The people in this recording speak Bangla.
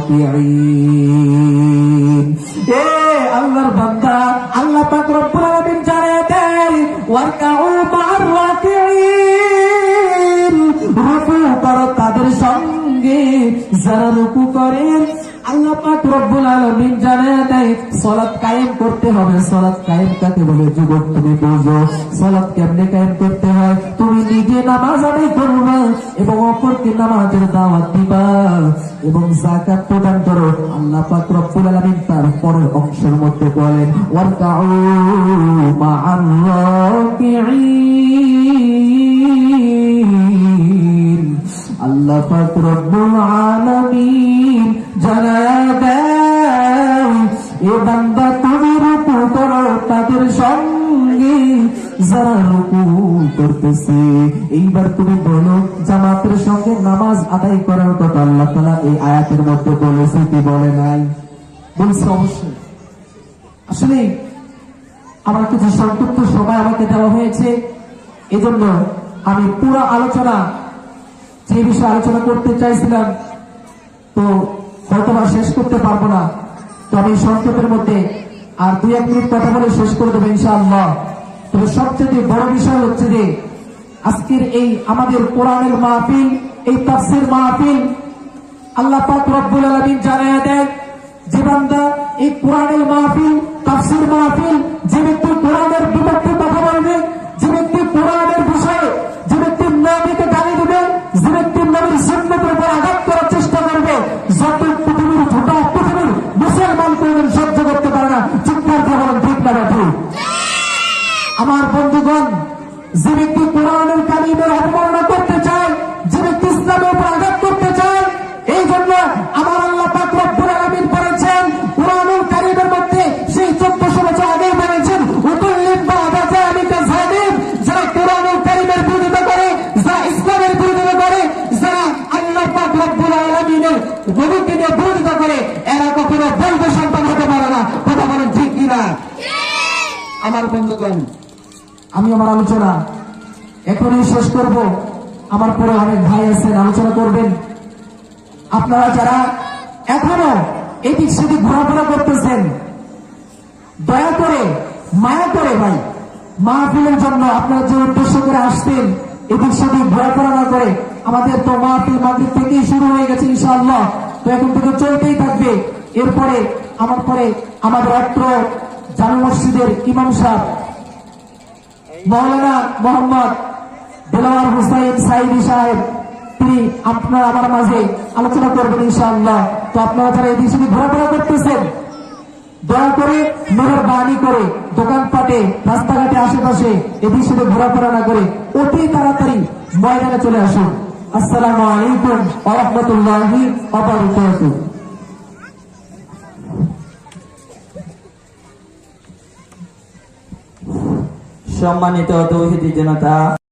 রাকিঈন। এ আল্লাহর বান্দা, আল্লাহ পাক রব্বুল আলামিন জানিয়ে দেন ওয়ারকাউ মা'আর রাকিঈন, রুকু করো তাদের সঙ্গে যারা রুকু করেন। আল্লাহ পাক রব্বুল আলামিন জানিয়ে দেয় সালাত কায়েম করতে হবে। সালাত কায়েম কাকে বলে? যুবক তুমি বুঝো সালাত কেমনে কায়েম করতে হয়। তুমি নিজে নামাজ আদায় করবে এবং অপরকে নামাজের দাওয়াত দিবা এবং যাকাত প্রদান করো। আল্লাহ পাক রব্বুল আলামিন তার পরের অংশের মধ্যে বলেন ওয়ারকাউ মা'আর রাকিঈন। আল্লাহ পাক রব্বুল আলামিন জানায়া দেন এ বান্দা তুমি রুকু করো তাদের সঙ্গে যারা রুকু করতেছে। এইবার তুমি বলো জামাতের সঙ্গে নামাজ আদায় করার কথা আল্লাহ তাআলা এই আয়াতের মধ্যে বলেছে কি বলে নাই? বলছে অবশ্যই। আসলে আমার কিছু সংক্ষিপ্ত সময় আমাকে দেওয়া হয়েছে, এজন্য আমি পুরো আলোচনা যে বিষয়ে আলোচনা করতে চাইছিলাম তো হয়তো বা শেষ করতে পারবো না। তো আমি সংক্ষেপের মধ্যে আর 2-1 মিনিট কথা বলে শেষ করে দেবো ইনশাআল্লাহ। তবে সবচেয়ে বড় বিষয় হচ্ছে যে আজকের এই আমাদের কোরআনের মাহফিল, এই তাফসীর মাহফিল, আল্লাহ পাক রব্বুল আলামিন জানায়া দেন যে বান্দা এই কোরআনের মাহফিল, তাফসীর মাহফিল, যে ব্যক্তি কোরআনের বিপক্ষে কথা বলবে, যে ব্যক্তি কোরআনের বিষয়ে, যে ব্যক্তি নবীকে গালি দেবে, যে ব্যক্তি নবীর সুন্নতের উপর আঘাত করার চেষ্টা করবে, যত পৃথিবীর ছোট পৃথিবীর মুসলমান কোনদিন সহ্য করতে পারে না। চিৎকার দিয়ে বলেন ঠিক না ঠিক? আমার বন্ধুগণ, যে ব্যক্তি কোরআনের কালিমের অবমাননা করতে চায়, যে ব্যক্তি ইসলামের উপর আঘাত করতে চায়, এই জন্য আমার আল্লাহ পাক রব্বুল আলামিন বলেছেন কোরআনুল কারীমের মধ্যে সেই 1400 বছর আগে বলেছেন উতুল্লিম বা'দা যালিকা যালিম, যারা কোরআনুল কারীমের বিরোধিতা করে, যারা ইসলামের বিরোধিতা করে, যারা আল্লাহ পাক রব্বুল আলামিনের নবীকে নিয়ে বিরোধিতা করে, এরা কখনো বৈধ সন্তান হতে পারে না। কথা বলেন ঠিক কিনা? আমার বন্ধুগণ, আমি আমার আলোচনা এখনই শেষ করব। আমার পরে অনেক ভাই আছেন আলোচনা করবেন। আপনারা যারা এখনো এদিক সেদিক ঘোরাফেরা করতেছেন, দয়া করে মায়া করে ভাই মাহফিলের জন্য আপনারা যে উদ্দেশ্য করে আসতেন এদিক সেদিক ঘোরাফেরা না করে, আমাদের তো মাহফিল মাগরিব থেকেই শুরু হয়ে গেছে ইনশাআল্লাহ, তো এখন থেকে চলতেই থাকবে। এরপরে আমার পরে আমাদের অত্র জামে মসজিদের ইমাম সাহেব মাওলানা মোহাম্মদ দেলাওয়ার হুসাইন সাইদি সাহেব, তিনি আপনারা আমার মাঝে আলোচনা করবেন ইনশাআল্লাহ। তো আপনারা যারা এই দিকে ঘোরাফেরা করতেছেন, দয়া করে মেহরবানি করে দোকানপাটে, রাস্তাঘাটে, আশেপাশে এদিক সেদিকে ঘোরাফেরা না করে অতি তাড়াতাড়ি ময়দানে চলে আসুন। আসসালামু আলাইকুম ওয়া রাহমাতুল্লাহি ওয়া বারাকাতুহু। সম্মানিত তৌহিদি জনতা,